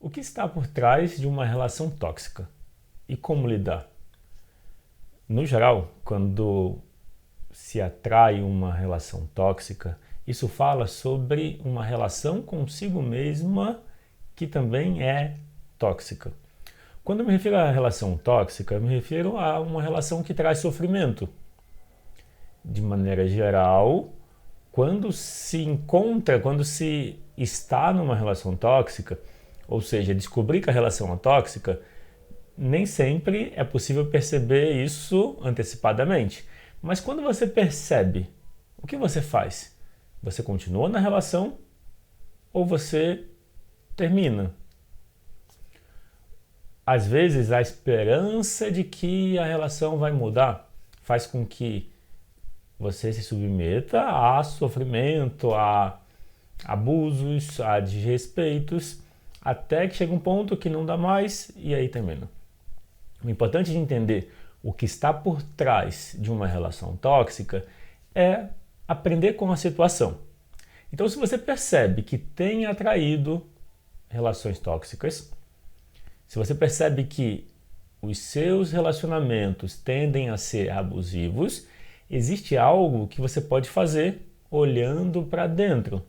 O que está por trás de uma relação tóxica e como lidar? No geral, quando se atrai uma relação tóxica, isso fala sobre uma relação consigo mesma que também é tóxica. Quando eu me refiro à relação tóxica, eu me refiro a uma relação que traz sofrimento. De maneira geral, quando se está numa relação tóxica, ou seja, descobrir que a relação é tóxica, nem sempre é possível perceber isso antecipadamente. Mas quando você percebe, o que você faz? Você continua na relação ou você termina? Às vezes, a esperança de que a relação vai mudar faz com que você se submeta a sofrimento, a abusos, a desrespeitos, até que chega um ponto que não dá mais e aí termina. O importante de entender o que está por trás de uma relação tóxica é aprender com a situação. Então, se você percebe que tem atraído relações tóxicas, se você percebe que os seus relacionamentos tendem a ser abusivos, existe algo que você pode fazer olhando para dentro.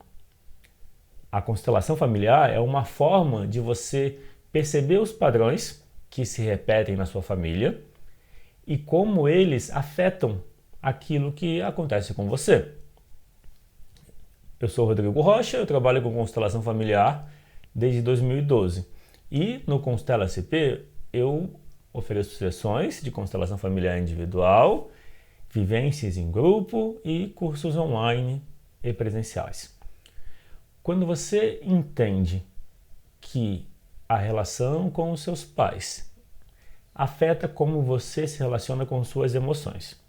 A constelação familiar é uma forma de você perceber os padrões que se repetem na sua família e como eles afetam aquilo que acontece com você. Eu sou Rodrigo Rocha, eu trabalho com constelação familiar desde 2012 e no Constela CP eu ofereço sessões de constelação familiar individual, vivências em grupo e cursos online e presenciais. Quando você entende que a relação com os seus pais afeta como você se relaciona com suas emoções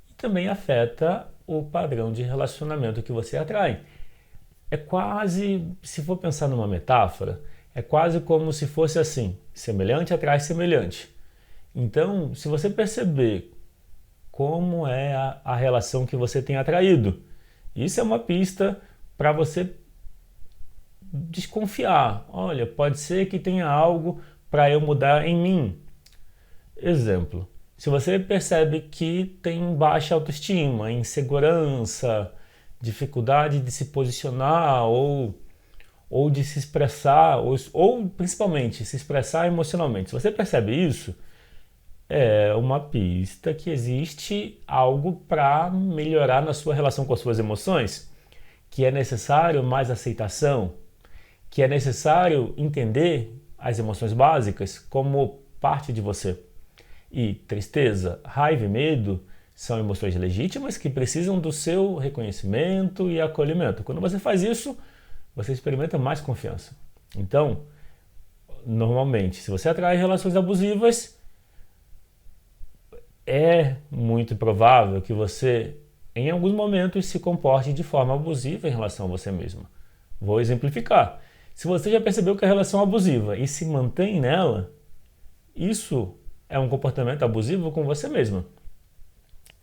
e também afeta o padrão de relacionamento que você atrai. É quase, se for pensar numa metáfora, é quase como se fosse assim, semelhante atrai semelhante. Então, se você perceber como é a relação que você tem atraído, isso é uma pista para você desconfiar. Olha, pode ser que tenha algo para eu mudar em mim. Exemplo, se você percebe que tem baixa autoestima, insegurança, dificuldade de se posicionar ou de se expressar, ou principalmente se expressar emocionalmente, se você percebe isso, é uma pista que existe algo para melhorar na sua relação com as suas emoções, que é necessário mais aceitação, que é necessário entender as emoções básicas como parte de você. E tristeza, raiva e medo são emoções legítimas que precisam do seu reconhecimento e acolhimento. Quando você faz isso, você experimenta mais confiança. Então, normalmente, se você atrai relações abusivas, é muito provável que você, em alguns momentos, se comporte de forma abusiva em relação a você mesma. Vou exemplificar. Se você já percebeu que a relação é abusiva e se mantém nela, isso é um comportamento abusivo com você mesma.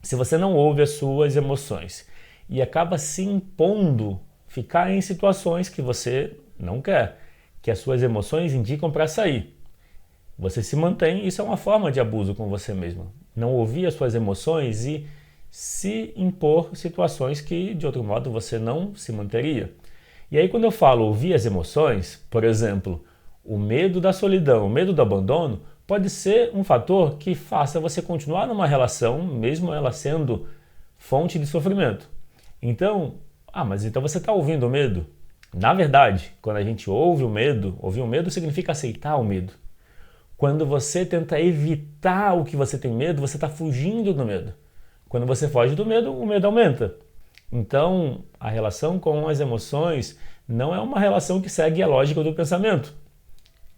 Se você não ouve as suas emoções e acaba se impondo ficar em situações que você não quer, que as suas emoções indicam para sair, você se mantém, isso é uma forma de abuso com você mesma. Não ouvir as suas emoções e se impor situações que, de outro modo, você não se manteria. E aí, quando eu falo ouvir as emoções, por exemplo, o medo da solidão, o medo do abandono, pode ser um fator que faça você continuar numa relação, mesmo ela sendo fonte de sofrimento. Então, mas então você está ouvindo o medo? Na verdade, quando a gente ouve o medo, ouvir o medo significa aceitar o medo. Quando você tenta evitar o que você tem medo, você está fugindo do medo. Quando você foge do medo, o medo aumenta. Então, a relação com as emoções não é uma relação que segue a lógica do pensamento.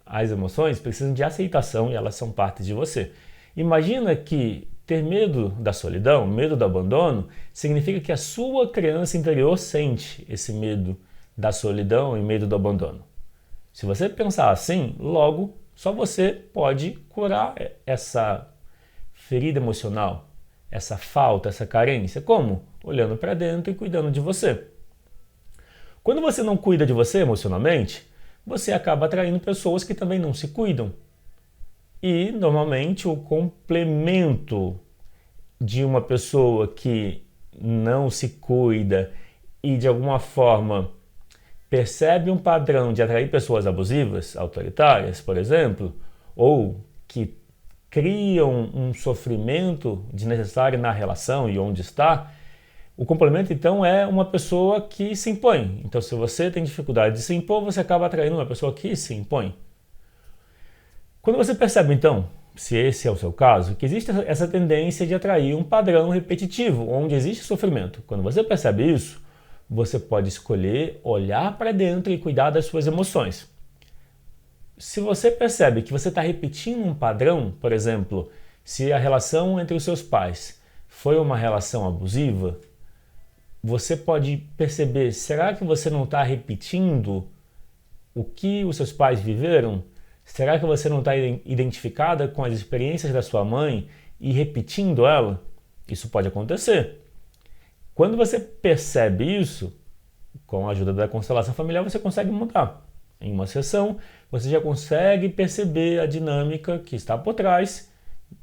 As emoções precisam de aceitação e elas são parte de você. Imagina que ter medo da solidão, medo do abandono, significa que a sua criança interior sente esse medo da solidão e medo do abandono. Se você pensar assim, logo, só você pode curar essa ferida emocional, essa falta, essa carência. Como? Olhando para dentro e cuidando de você. Quando você não cuida de você emocionalmente, você acaba atraindo pessoas que também não se cuidam. E, normalmente, o complemento de uma pessoa que não se cuida e, de alguma forma, percebe um padrão de atrair pessoas abusivas, autoritárias, por exemplo, ou que criam um sofrimento desnecessário na relação e onde está, o complemento, então, é uma pessoa que se impõe. Então, se você tem dificuldade de se impor, você acaba atraindo uma pessoa que se impõe. Quando você percebe, então, se esse é o seu caso, que existe essa tendência de atrair um padrão repetitivo, onde existe sofrimento. Quando você percebe isso, você pode escolher olhar para dentro e cuidar das suas emoções. Se você percebe que você está repetindo um padrão, por exemplo, se a relação entre os seus pais foi uma relação abusiva, você pode perceber, será que você não está repetindo o que os seus pais viveram? Será que você não está identificada com as experiências da sua mãe e repetindo ela? Isso pode acontecer. Quando você percebe isso, com a ajuda da constelação familiar, você consegue mudar. Em uma sessão, você já consegue perceber a dinâmica que está por trás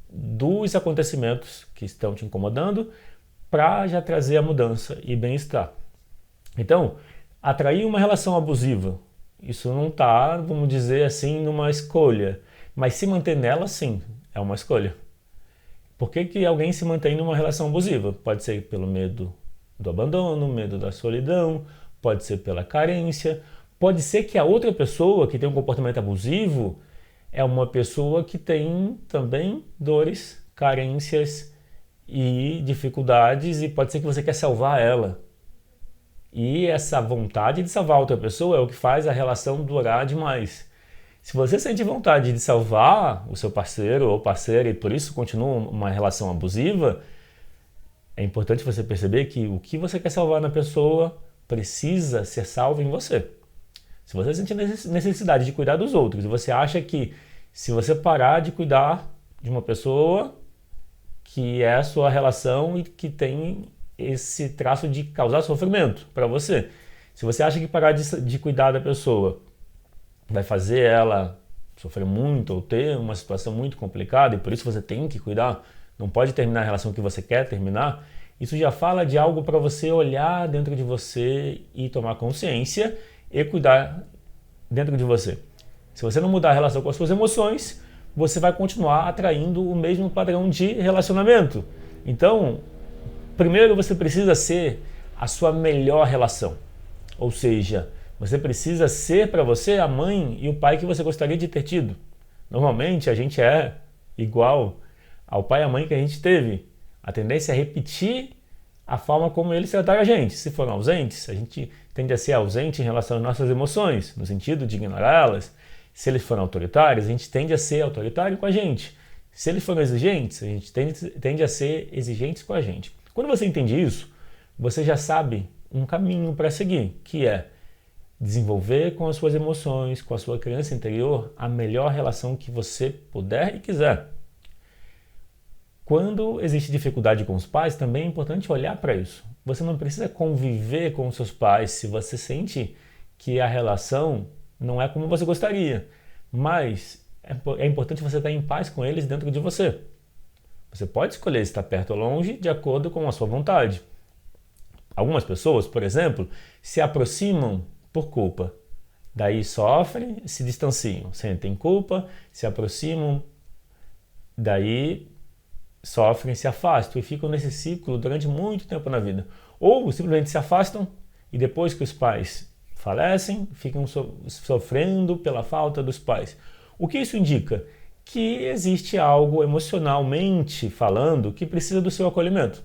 dos acontecimentos que estão te incomodando para já trazer a mudança e bem-estar. Então, atrair uma relação abusiva, isso não está, vamos dizer assim, numa escolha. Mas se manter nela, sim, é uma escolha. Por que alguém se mantém numa relação abusiva? Pode ser pelo medo do abandono, medo da solidão, pode ser pela carência, pode ser que a outra pessoa que tem um comportamento abusivo é uma pessoa que tem também dores, carências e dificuldades, e pode ser que você quer salvar ela. E essa vontade de salvar outra pessoa é o que faz a relação durar demais. Se você sente vontade de salvar o seu parceiro ou parceira e por isso continua uma relação abusiva, é importante você perceber que o que você quer salvar na pessoa precisa ser salvo em você. Se você sente necessidade de cuidar dos outros e você acha que se você parar de cuidar de uma pessoa que é a sua relação e que tem esse traço de causar sofrimento para você. Se você acha que parar de cuidar da pessoa vai fazer ela sofrer muito ou ter uma situação muito complicada e por isso você tem que cuidar, não pode terminar a relação que você quer terminar, isso já fala de algo para você olhar dentro de você e tomar consciência e cuidar dentro de você. Se você não mudar a relação com as suas emoções, você vai continuar atraindo o mesmo padrão de relacionamento. Então, primeiro você precisa ser a sua melhor relação. Ou seja, você precisa ser para você a mãe e o pai que você gostaria de ter tido. Normalmente a gente é igual ao pai e à mãe que a gente teve. A tendência é repetir a forma como eles trataram a gente. Se foram ausentes, a gente tende a ser ausente em relação às nossas emoções, no sentido de ignorá-las. Se eles foram autoritários, a gente tende a ser autoritário com a gente. Se eles foram exigentes, a gente tende a ser exigentes com a gente. Quando você entende isso, você já sabe um caminho para seguir, que é desenvolver com as suas emoções, com a sua criança interior, a melhor relação que você puder e quiser. Quando existe dificuldade com os pais, também é importante olhar para isso. Você não precisa conviver com os seus pais se você sente que a relação não é como você gostaria, mas é importante você estar em paz com eles dentro de você. Você pode escolher estar perto ou longe de acordo com a sua vontade. Algumas pessoas, por exemplo, se aproximam por culpa. Daí sofrem, se distanciam, sentem culpa, se aproximam, daí sofrem, se afastam e ficam nesse ciclo durante muito tempo na vida. Ou simplesmente se afastam e depois que os pais falecem, ficam sofrendo pela falta dos pais. O que isso indica? Que existe algo emocionalmente falando que precisa do seu acolhimento.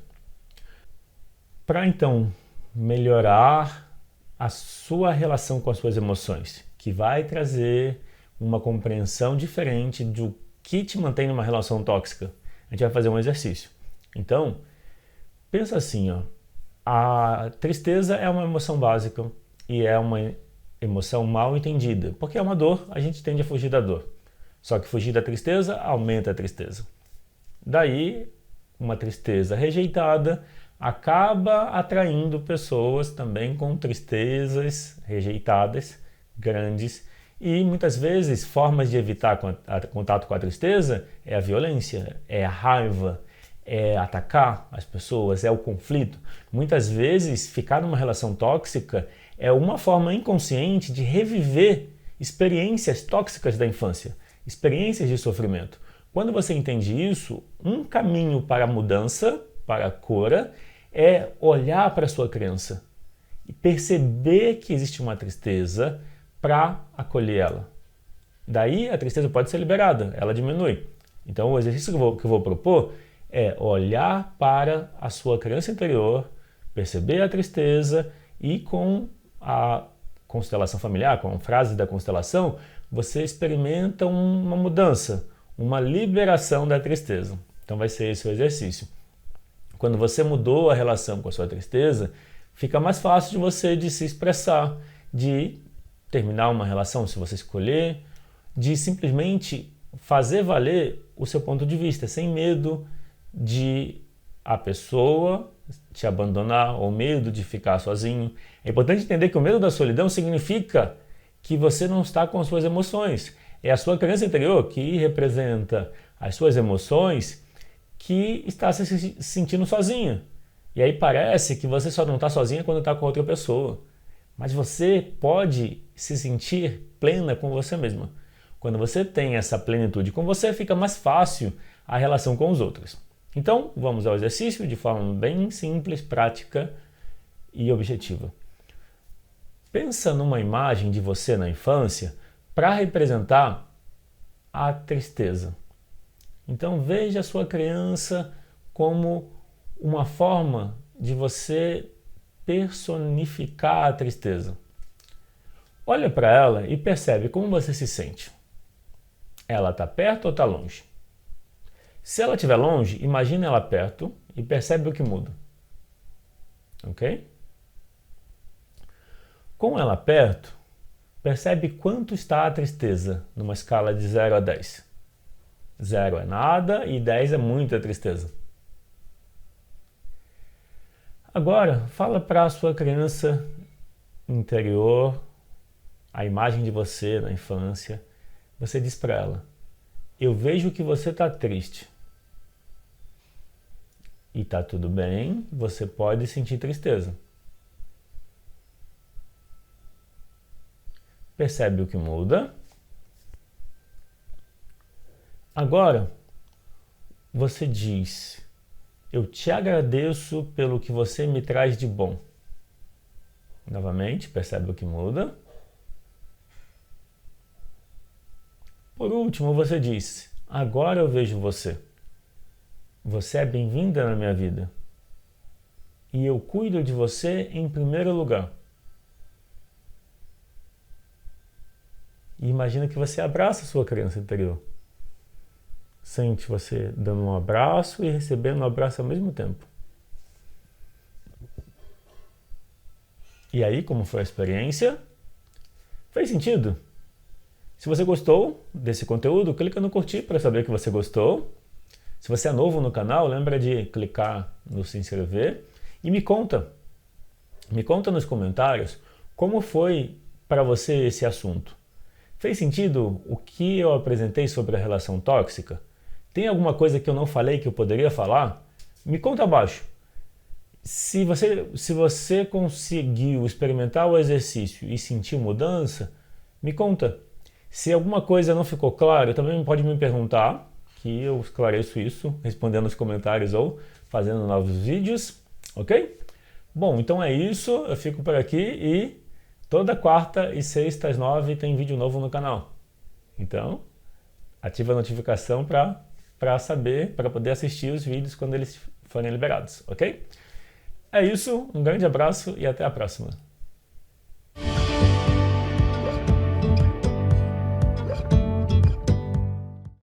Para então melhorar a sua relação com as suas emoções, que vai trazer uma compreensão diferente do que te mantém numa relação tóxica, a gente vai fazer um exercício. Então, pensa assim, ó, a tristeza é uma emoção básica e é uma emoção mal entendida, porque é uma dor, a gente tende a fugir da dor. Só que fugir da tristeza aumenta a tristeza. Daí, uma tristeza rejeitada acaba atraindo pessoas também com tristezas rejeitadas, grandes, E muitas vezes formas de evitar contato com a tristeza é a violência, é a raiva, é atacar as pessoas, é o conflito. Muitas vezes ficar numa relação tóxica é uma forma inconsciente de reviver experiências tóxicas da infância, experiências de sofrimento. Quando você entende isso, um caminho para a mudança, para a cura, é olhar para a sua crença e perceber que existe uma tristeza para acolher ela. Daí a tristeza pode ser liberada, ela diminui. Então o exercício que eu vou propor é olhar para a sua crença interior, perceber a tristeza e com a constelação familiar, com a frase da constelação, você experimenta uma mudança, uma liberação da tristeza. Então vai ser esse o exercício. Quando você mudou a relação com a sua tristeza, fica mais fácil de você de se expressar, de terminar uma relação se você escolher, de simplesmente fazer valer o seu ponto de vista, sem medo de a pessoa te abandonar ou medo de ficar sozinho. É importante entender que o medo da solidão significa que você não está com as suas emoções. É a sua crença interior que representa as suas emoções que está se sentindo sozinha. E aí parece que você só não está sozinha quando está com outra pessoa. Mas você pode se sentir plena com você mesma. Quando você tem essa plenitude com você, fica mais fácil a relação com os outros. Então, vamos ao exercício de forma bem simples, prática e objetiva. Pensa numa imagem de você na infância para representar a tristeza. Então, veja a sua criança como uma forma de você personificar a tristeza. Olha para ela e percebe como você se sente. Ela está perto ou está longe? Se ela estiver longe, imagine ela perto e percebe o que muda. Ok? Com ela perto, percebe quanto está a tristeza numa escala de 0 a 10. 0 é nada e 10 é muita tristeza. Agora, fala para a sua criança interior, a imagem de você na infância. Você diz para ela: eu vejo que você está triste. E está tudo bem, você pode sentir tristeza. Percebe o que muda? Agora, você diz: eu te agradeço pelo que você me traz de bom. Novamente, percebe o que muda? Por último, você diz: agora eu vejo você. Você é bem-vinda na minha vida. E eu cuido de você em primeiro lugar. E imagina que você abraça a sua criança interior. Sente você dando um abraço e recebendo um abraço ao mesmo tempo. E aí, como foi a experiência? Fez sentido? Se você gostou desse conteúdo, clica no curtir para saber que você gostou. Se você é novo no canal, lembra de clicar no se inscrever e me conta nos comentários como foi para você esse assunto. Fez sentido o que eu apresentei sobre a relação tóxica? Tem alguma coisa que eu não falei que eu poderia falar? Me conta abaixo. Se você conseguiu experimentar o exercício e sentir mudança, me conta. Se alguma coisa não ficou clara, também pode me perguntar, que eu esclareço isso respondendo nos comentários ou fazendo novos vídeos, ok? Bom, então é isso, eu fico por aqui e toda quarta e sexta às 9 tem vídeo novo no canal. Então, ativa a notificação para saber, para poder assistir os vídeos quando eles forem liberados, ok? É isso, um grande abraço e até a próxima.